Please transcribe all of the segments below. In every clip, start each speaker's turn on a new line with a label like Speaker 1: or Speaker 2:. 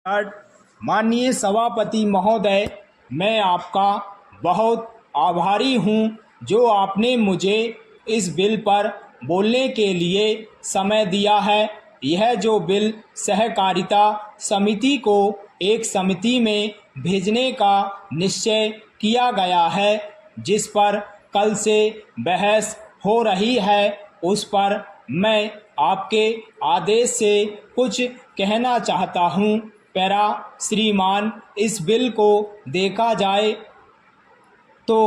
Speaker 1: माननीय सभापति महोदय, मैं आपका बहुत आभारी हूं जो आपने मुझे इस बिल पर बोलने के लिए समय दिया है। यह जो बिल सहकारिता समिति को एक समिति में भेजने का निश्चय किया गया है, जिस पर कल से बहस हो रही है, उस पर मैं आपके आदेश से कुछ कहना चाहता हूं। पैरा श्रीमान, इस बिल को देखा जाए तो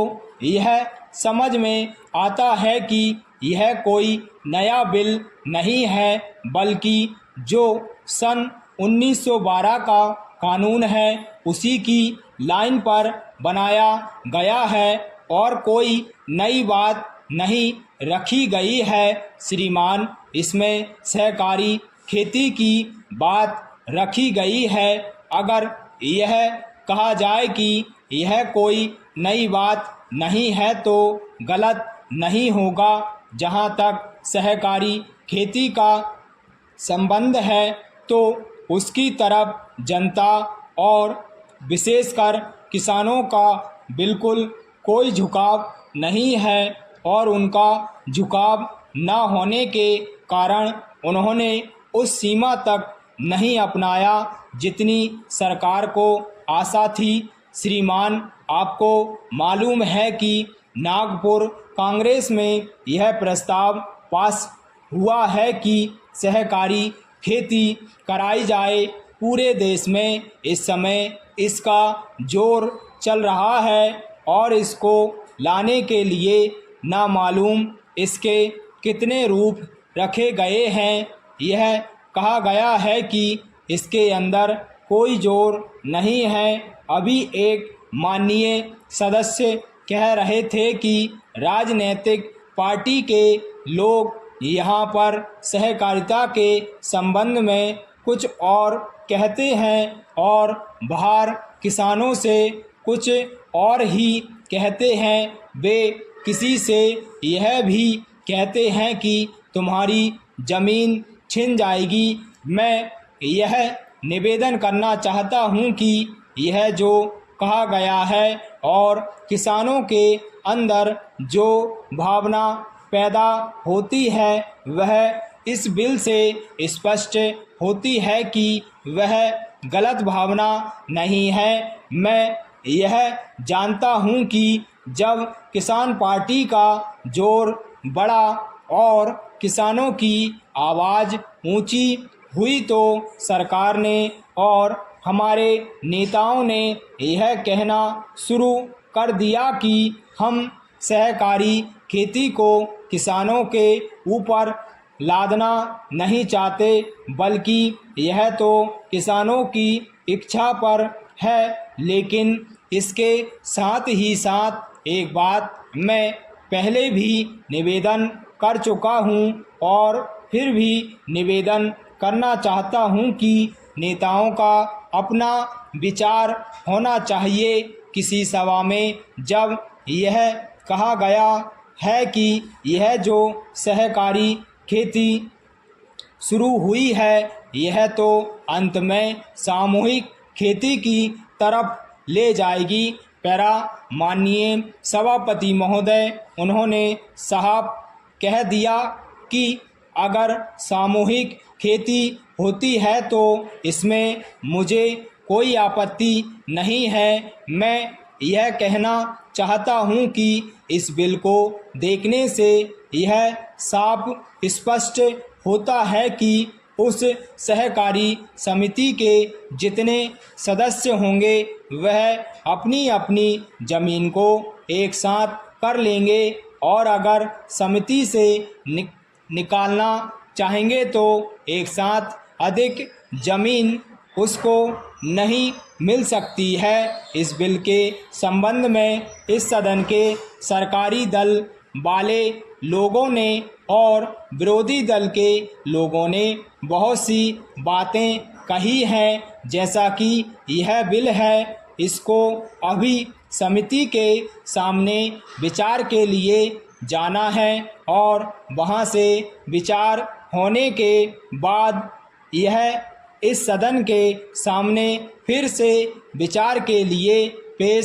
Speaker 1: यह समझ में आता है कि यह कोई नया बिल नहीं है, बल्कि जो सन 1912 का कानून है उसी की लाइन पर बनाया गया है और कोई नई बात नहीं रखी गई है। श्रीमान, इसमें सहकारी खेती की बात रखी गई है। अगर यह कहा जाए कि यह कोई नई बात नहीं है तो गलत नहीं होगा। जहाँ तक सहकारी खेती का संबंध है तो उसकी तरफ जनता और विशेषकर किसानों का बिल्कुल कोई झुकाव नहीं है और उनका झुकाव न होने के कारण उन्होंने उस सीमा तक नहीं अपनाया जितनी सरकार को आशा थी। श्रीमान, आपको मालूम है कि नागपुर कांग्रेस में यह प्रस्ताव पास हुआ है कि सहकारी खेती कराई जाए पूरे देश में। इस समय इसका जोर चल रहा है और इसको लाने के लिए ना मालूम इसके कितने रूप रखे गए हैं। यह कहा गया है कि इसके अंदर कोई जोर नहीं है। अभी एक माननीय सदस्य कह रहे थे कि राजनीतिक पार्टी के लोग यहाँ पर सहकारिता के संबंध में कुछ और कहते हैं और बाहर किसानों से कुछ और ही कहते हैं। वे किसी से यह भी कहते हैं कि तुम्हारी ज़मीन छिन जाएगी। मैं यह निवेदन करना चाहता हूं कि यह जो कहा गया है और किसानों के अंदर जो भावना पैदा होती है वह इस बिल से स्पष्ट होती है कि वह गलत भावना नहीं है। मैं यह जानता हूं कि जब किसान पार्टी का जोर बढ़ा और किसानों की आवाज़ ऊंची हुई तो सरकार ने और हमारे नेताओं ने यह कहना शुरू कर दिया कि हम सहकारी खेती को किसानों के ऊपर लादना नहीं चाहते, बल्कि यह तो किसानों की इच्छा पर है। लेकिन इसके साथ ही साथ एक बात मैं पहले भी निवेदन कर चुका हूं और फिर भी निवेदन करना चाहता हूं कि नेताओं का अपना विचार होना चाहिए। किसी सभा में जब यह कहा गया है कि यह जो सहकारी खेती शुरू हुई है यह तो अंत में सामूहिक खेती की तरफ ले जाएगी। पैरा माननीय सभापति महोदय, उन्होंने साहब कह दिया कि अगर सामूहिक खेती होती है तो इसमें मुझे कोई आपत्ति नहीं है। मैं यह कहना चाहता हूं कि इस बिल को देखने से यह साफ स्पष्ट होता है कि उस सहकारी समिति के जितने सदस्य होंगे वह अपनी अपनी ज़मीन को एक साथ कर लेंगे और अगर समिति से निकालना चाहेंगे तो एक साथ अधिक ज़मीन उसको नहीं मिल सकती है। इस बिल के संबंध में इस सदन के सरकारी दल वाले लोगों ने और विरोधी दल के लोगों ने बहुत सी बातें कही हैं। जैसा कि यह बिल है इसको अभी समिति के सामने विचार के लिए जाना है और वहां से विचार होने के बाद यह इस सदन के सामने फिर से विचार के लिए पेश